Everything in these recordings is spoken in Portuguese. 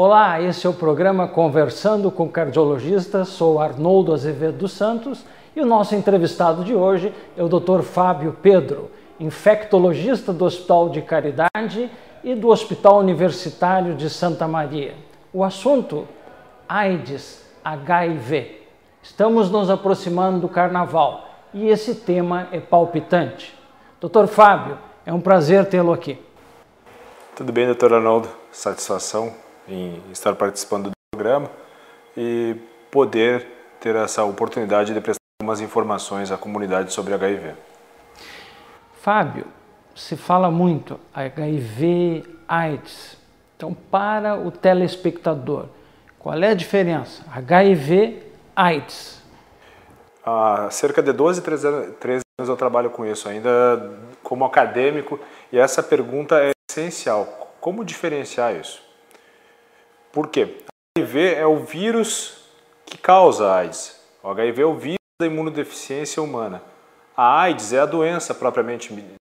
Olá, esse é o programa Conversando com Cardiologista, sou Arnoldo Azevedo dos Santos e o nosso entrevistado de hoje é o Dr. Fábio Pedro, infectologista do Hospital de Caridade e do Hospital Universitário de Santa Maria. O assunto, AIDS, HIV. Estamos nos aproximando do Carnaval e esse tema é palpitante. Dr. Fábio, é um prazer tê-lo aqui. Tudo bem, Dr. Arnoldo? Satisfação em estar participando do programa e poder ter essa oportunidade de prestar algumas informações à comunidade sobre HIV. Fábio, se fala muito HIV, AIDS. Então, para o telespectador, qual é a diferença? HIV, AIDS. Há cerca de 13 anos eu trabalho com isso, ainda como acadêmico, e essa pergunta é essencial. Como diferenciar isso? Por quê? O HIV é o vírus que causa a AIDS. O HIV é o vírus da imunodeficiência humana. A AIDS é a doença propriamente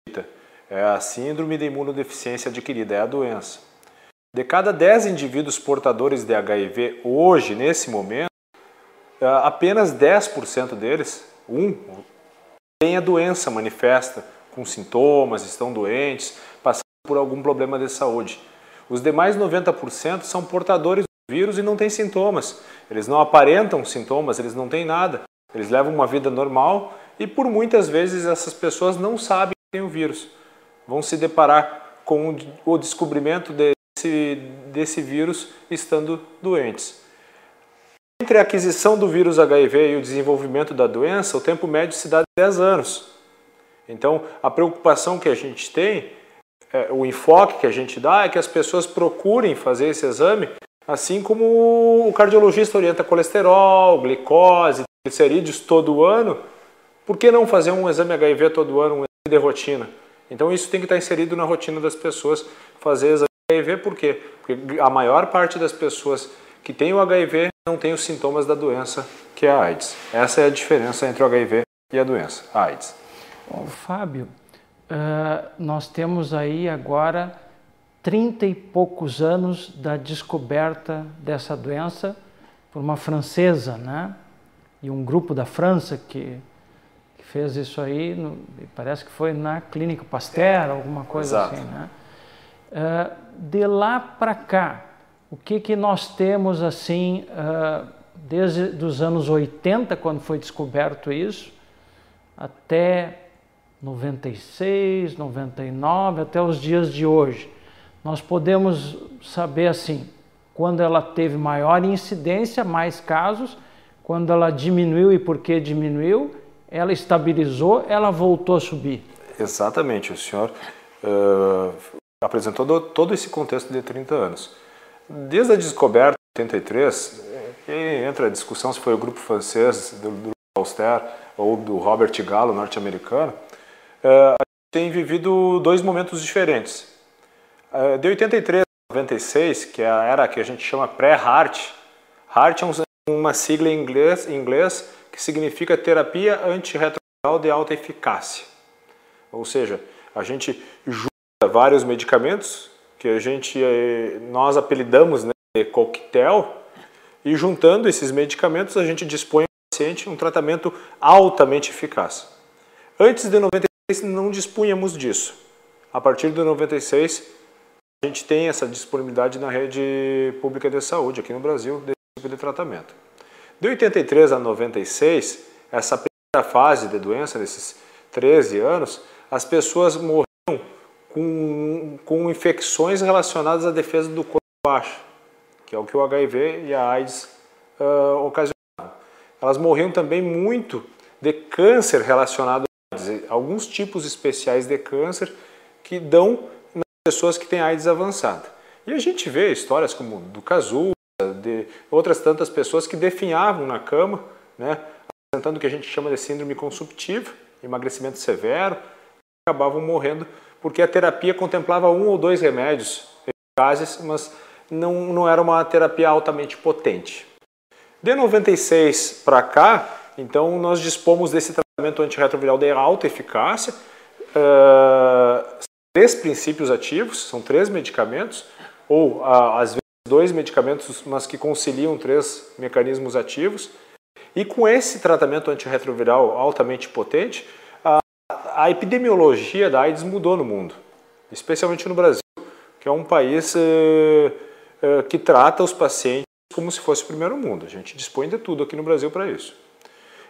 dita. É a síndrome de imunodeficiência adquirida, é a doença. De cada 10 indivíduos portadores de HIV hoje, nesse momento, apenas 10% deles, tem a doença manifesta, com sintomas, estão doentes, passando por algum problema de saúde. Os demais 90% são portadores do vírus e não têm sintomas. Eles não aparentam sintomas, eles não têm nada. Eles levam uma vida normal e por muitas vezes essas pessoas não sabem que têm o vírus. Vão se deparar com o descobrimento desse vírus estando doentes. Entre a aquisição do vírus HIV e o desenvolvimento da doença, o tempo médio se dá de 10 anos. Então, a preocupação que a gente tem, o enfoque que a gente dá é que as pessoas procurem fazer esse exame, assim como o cardiologista orienta colesterol, glicose, triglicerídeos todo ano. Por que não fazer um exame HIV todo ano, um exame de rotina? Então, isso tem que estar inserido na rotina das pessoas, fazer exame HIV. Por quê? Porque a maior parte das pessoas que tem o HIV não tem os sintomas da doença, que é a AIDS. Essa é a diferença entre o HIV e a doença, a AIDS. Bom, Fábio, nós temos aí agora 30 e poucos anos da descoberta dessa doença por uma francesa, né? E um grupo da França que fez isso aí, parece que foi na Clínica Pasteur, alguma coisa Exato. assim, né? De lá para cá, o que nós temos assim, desde os anos 80, quando foi descoberto isso, até 96, 99, até os dias de hoje. Nós podemos saber assim, quando ela teve maior incidência, mais casos, quando ela diminuiu e por que diminuiu, ela estabilizou, ela voltou a subir. Exatamente, o senhor apresentou todo esse contexto de 30 anos. Desde a descoberta em 83, entra a discussão se foi o grupo francês do Pasteur ou do Robert Gallo, norte-americano, a gente tem vivido dois momentos diferentes. De 83 a 96, que é a era que a gente chama pré-HAART. HAART é uma sigla em inglês que significa terapia antirretroviral de alta eficácia. Ou seja, a gente junta vários medicamentos que nós apelidamos, né, de coquetel, e juntando esses medicamentos a gente dispõe ao paciente um tratamento altamente eficaz. Antes de 96 não dispunhamos disso. A partir de 96 a gente tem essa disponibilidade na rede pública de saúde aqui no Brasil desse tipo de tratamento. De 83 a 96, essa primeira fase de doença, desses 13 anos, as pessoas morriam com infecções relacionadas à defesa do corpo baixo, que é o que o HIV e a AIDS ocasionavam. Elas morriam também muito de câncer relacionado a AIDS, alguns tipos especiais de câncer que dão nas pessoas que têm AIDS avançada. E a gente vê histórias como do Cazuza, de outras tantas pessoas que definhavam na cama, né, apresentando o que a gente chama de síndrome consumptiva, emagrecimento severo, e acabavam morrendo porque a terapia contemplava 1 ou 2 remédios eficazes, mas não era uma terapia altamente potente. De 96 para cá, então, nós dispomos desse tratamento antirretroviral de alta eficácia, 3 princípios ativos, são 3 medicamentos, ou às vezes 2 medicamentos, mas que conciliam 3 mecanismos ativos. E com esse tratamento antirretroviral altamente potente, a epidemiologia da AIDS mudou no mundo, especialmente no Brasil, que é um país que trata os pacientes como se fosse o primeiro mundo. A gente dispõe de tudo aqui no Brasil para isso.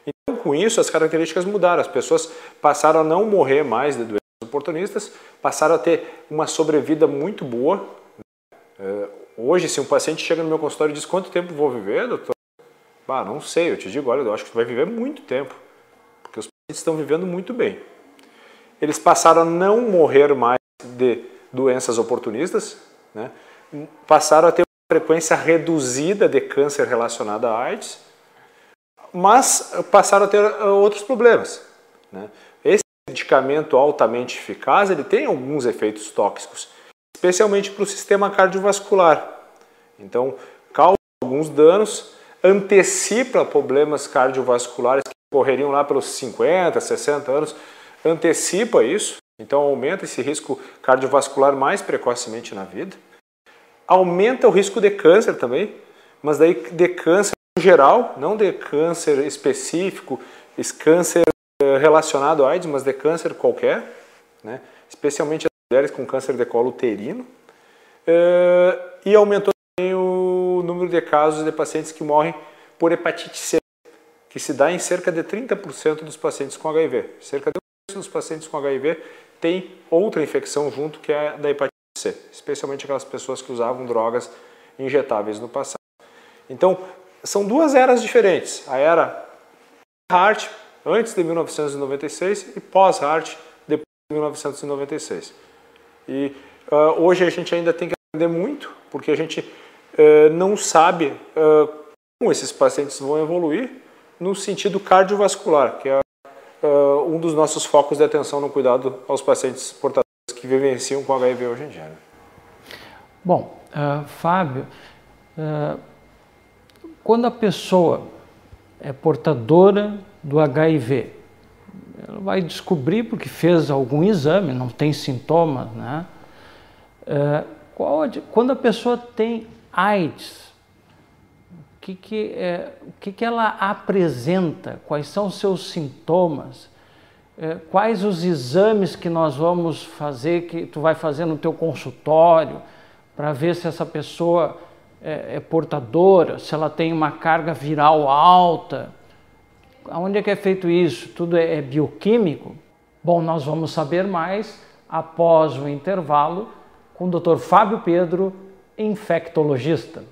Então, com isso, as características mudaram. As pessoas passaram a não morrer mais de doenças oportunistas, passaram a ter uma sobrevida muito boa. Hoje, se um paciente chega no meu consultório e diz: quanto tempo vou viver, doutor? Não sei, eu te digo, olha, eu acho que tu vai viver muito tempo, porque os pacientes estão vivendo muito bem. Eles passaram a não morrer mais de doenças oportunistas, né? Passaram a ter uma frequência reduzida de câncer relacionado à AIDS, mas passaram a ter outros problemas, né? Esse medicamento altamente eficaz, ele tem alguns efeitos tóxicos, especialmente para o sistema cardiovascular. Então, causa alguns danos, antecipa problemas cardiovasculares que ocorreriam lá pelos 50, 60 anos, antecipa isso, então aumenta esse risco cardiovascular mais precocemente na vida. Aumenta o risco de câncer também, mas daí de câncer em geral, não de câncer específico, esse câncer relacionado à AIDS, mas de câncer qualquer, né? Especialmente as mulheres com câncer de colo uterino. E aumentou também o número de casos de pacientes que morrem por hepatite C, que se dá em cerca de 30% dos pacientes com HIV. Cerca de 1% dos pacientes com HIV tem outra infecção junto, que é da hepatite C, especialmente aquelas pessoas que usavam drogas injetáveis no passado. Então, são duas eras diferentes. A era HAART, antes de 1996, e pós-HAART, depois de 1996. E hoje a gente ainda tem que aprender muito, porque a gente não sabe como esses pacientes vão evoluir no sentido cardiovascular, que é um dos nossos focos de atenção no cuidado aos pacientes portadores que vivenciam com HIV hoje em dia. Né? Bom, Fábio, quando a pessoa é portadora do HIV, ela vai descobrir porque fez algum exame, não tem sintomas, né? Quando a pessoa tem AIDS, o que ela apresenta? Quais são os seus sintomas? Quais os exames que nós vamos fazer, que tu vai fazer no teu consultório, para ver se essa pessoa é portadora, se ela tem uma carga viral alta? Onde é que é feito isso? Tudo é bioquímico? Bom, nós vamos saber mais após o intervalo com o Dr. Fábio Pedro, infectologista.